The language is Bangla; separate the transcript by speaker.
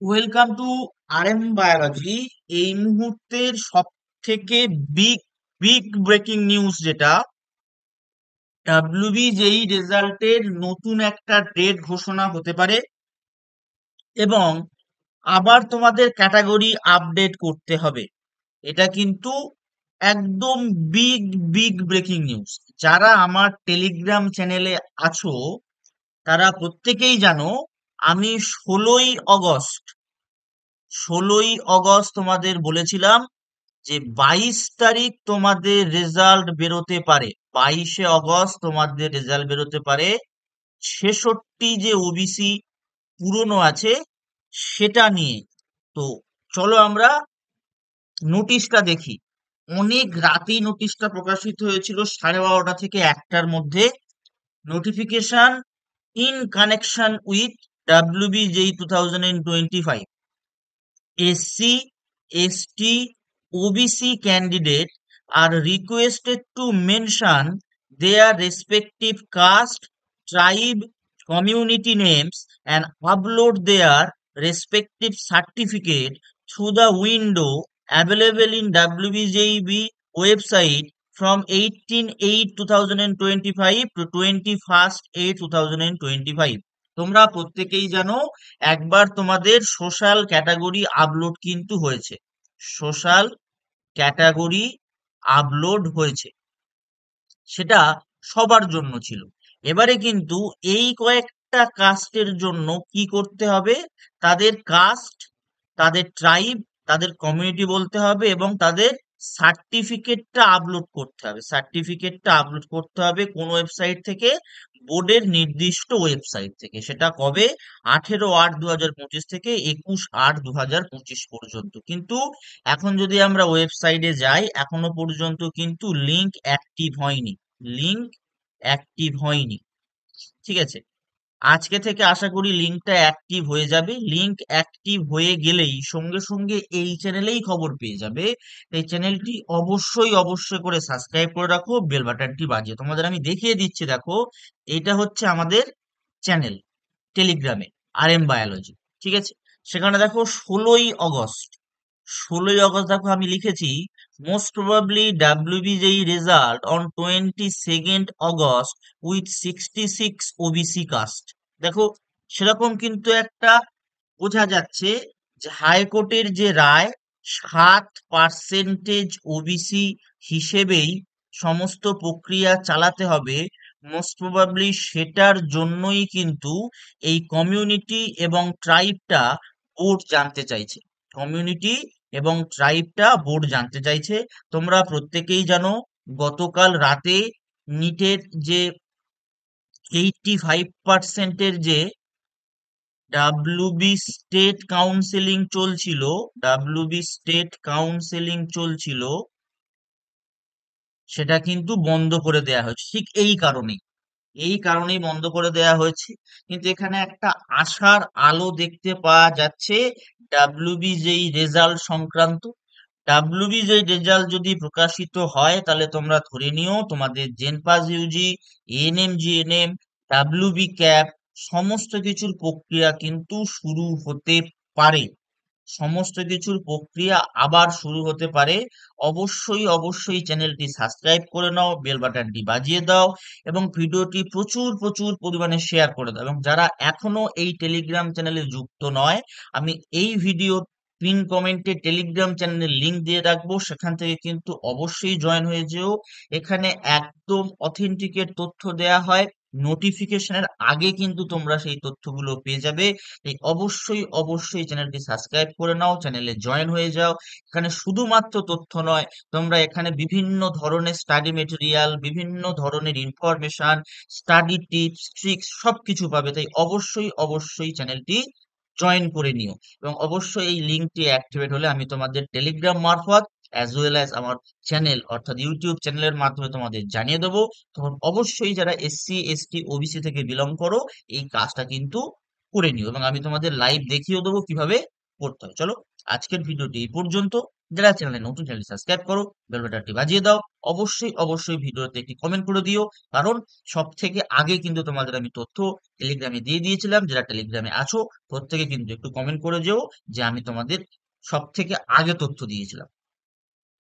Speaker 1: Welcome to RM biology. এই মুহূর্তের সব থেকে বিগ বিগ ব্রেকিং নিউজ যেটা ডাব্লিউবিজেই রেজাল্টের নতুন একটা ডেট ঘোষণা হতে পারে এবং আবার তোমাদের ক্যাটাগরি আপডেট করতে হবে। এটা কিন্তু একদম বিগ বিগ ব্রেকিং নিউজ। যারা আমার টেলিগ্রাম চ্যানেলে আছো তারা প্রত্যেকেই জানো, আমি 16ই অগস্ট 16ই অগস্ট তোমাদের বলেছিলাম যে 22 তারিখ তোমাদের রেজাল্ট বেরোতে পারে। 22শে অগস্ট তোমাদের রেজাল্ট বেরোতে পারে। 66 যে ওবিসি পুরনো আছে সেটা নিয়ে। তো চলো আমরা নোটিশটা দেখি। অনেক রাতেই নোটিশটা প্রকাশিত হয়েছিল, 12:30 থেকে 1টার মধ্যে। Notification in connection with WBJEE 2025, SC, ST, OBC candidate are requested to mention their respective caste, tribe, community names and upload their respective certificate through the window available in WBJB website from 18/8/2025 to 21/8/2025। তোমরা প্রত্যেকেই জানো, একবার তোমাদের সোশ্যাল ক্যাটাগরি আপলোড কিন্তু হয়েছে। সোশ্যাল ক্যাটাগরি আপলোড হয়েছে, সেটা সবার জন্য ছিল। এবারে কিন্তু এই কয়েকটা কাস্টের জন্য কি করতে হবে, তাদের কাস্ট, তাদের ট্রাইব, তাদের কমিউনিটি বলতে হবে এবং তাদের সার্টিফিকেটটা আপলোড করতে হবে। সার্টিফিকেটটা আপলোড করতে হবে কোন ওয়েবসাইট থেকে? বোর্ডের নির্দিষ্ট ওয়েবসাইট থেকে। সেটা কবে? 18/8/2025 থেকে 21/8/2025 পর্যন্ত। কিন্তু এখন যদি আমরা ওয়েবসাইটে যাই, এখনো পর্যন্ত কিন্তু লিংক অ্যাক্টিভ হয়নি। লিংক অ্যাক্টিভ হয়নি। ঠিক আছে, আজকে থেকে আশা করি লিংকটা অ্যাক্টিভ হয়ে যাবে। লিংক অ্যাক্টিভ হয়ে গেলেই সঙ্গে সঙ্গে এই চ্যানেলেই খবর পেয়ে যাবে। এই চ্যানেলটি অবশ্যই অবশ্যই করে সাবস্ক্রাইব করে রাখো, বেল বাটনটি বাজিয়ে। তোমাদের আমি দেখিয়ে দিচ্ছি, দেখো এটা হচ্ছে আমাদের চ্যানেল টেলিগ্রামে, আরএম বায়োলজি। ঠিক আছে, সেখানে দেখো 16ই অগস্ট দেখো আমি লিখেছি, most probably WBJEE result on 22 August with 66 OBC caste. দেখো সেরকম কিন্তু একটা বোঝা যাচ্ছে যে হাইকোর্টের যে রায়, 7% ওবিসি হিসেবেই সমস্ত প্রক্রিয়া চালাতে হবে। মোস্ট প্রবাবলি সেটার জন্যই কিন্তু এই কমিউনিটি এবং ট্রাইবটা বোর্ড জানতে চাইছে। কমিউনিটি এবং ট্রাইবটা বোর্ড জানতে চাইছে। তোমরা প্রত্যেকেই জানো, গতকাল রাতে নিটের যে 85%-এর যে ডাব্লিউবি স্টেট কাউন্সেলিং চলছিল, ডাব্লিউবি স্টেট কাউন্সেলিং চলছিল, সেটা কিন্তু বন্ধ করে দেয়া হয়েছে। ঠিক এই কারণেই বন্ধ করে দেয়া হয়েছে। কিন্তু এখানে একটা আশার আলো দেখতে পাওয়া যাচ্ছে ডাব্লিউবি যেই রেজাল্ট সংক্রান্ত। ডাব্লিউবি যেই রেজাল্ট যদি প্রকাশিত হয় তাহলে তোমরা ধরে নিও তোমাদের JENPAS UG, ANM GNM, WB ক্যাপ সমস্ত কিছুর প্রক্রিয়া কিন্তু শুরু হতে পারে। সমস্ত কিছুর প্রক্রিয়া আবার শুরু হতে পারে। অবশ্যই অবশ্যই চ্যানেলটি সাবস্ক্রাইব করে নাও, বেল বাটনটি বাজিয়ে দাও এবং ভিডিওটি প্রচুর প্রচুর পরিমাণে শেয়ার করে দাও। এবং যারা এখনো এই টেলিগ্রাম চ্যানেলে যুক্ত নয়, আমি এই ভিডিও পিন কমেন্টে টেলিগ্রাম চ্যানেলের লিংক দিয়ে রাখবো, সেখান থেকে কিন্তু অবশ্যই জয়েন হয়ে যেও। এখানে একদম অথেন্টিকেট তথ্য দেয়া হয়, নোটিফিকেশনের আগে কিন্তু তোমরা সেই তথ্যগুলো পেয়ে যাবে। এই অবশ্যই অবশ্যই চ্যানেলটি সাবস্ক্রাইব করে নাও, চ্যানেলে জয়েন হয়ে যাও। এখানে শুধুমাত্র তথ্য নয়, তোমরা এখানে বিভিন্ন ধরনের স্টাডি মেটেরিয়াল, বিভিন্ন ধরনের ইনফরমেশন, স্টাডি টিপস, ট্রিক্স সবকিছু পাবে। তাই অবশ্যই অবশ্যই চ্যানেলটি জয়েন করে নিও এবং অবশ্যই এই লিঙ্কটি অ্যাক্টিভেট হলে আমি তোমাদের টেলিগ্রাম মারফত অ্যাজ ওয়েল অ্যাজ আমার চ্যানেল অর্থাৎ ইউটিউব চ্যানেলের মাধ্যমে তোমাদের জানিয়ে দেবো। তখন অবশ্যই যারা SC ST OBC থেকে বিলং করো, এই কাজটা কিন্তু করে নিও এবং আমি তোমাদের লাইভ দেখিয়ে দেবো কিভাবে করতে হয়। চলো আজকের ভিডিওটি এই পর্যন্ত। যারা চ্যানেলে নতুন, চ্যানেল সাবস্ক্রাইব করো, বেল বাটনটি বাজিয়ে দাও। অবশ্যই অবশ্যই ভিডিওতে একটি কমেন্ট করে দিও, কারণ সব থেকে আগে কিন্তু তোমাদের আমি তথ্য টেলিগ্রামে দিয়ে দিয়েছিলাম। যারা টেলিগ্রামে আছো প্রত্যেকে কিন্তু একটু কমেন্ট করে যেও যে আমি তোমাদের সব থেকে আগে তথ্য দিয়েছিলাম।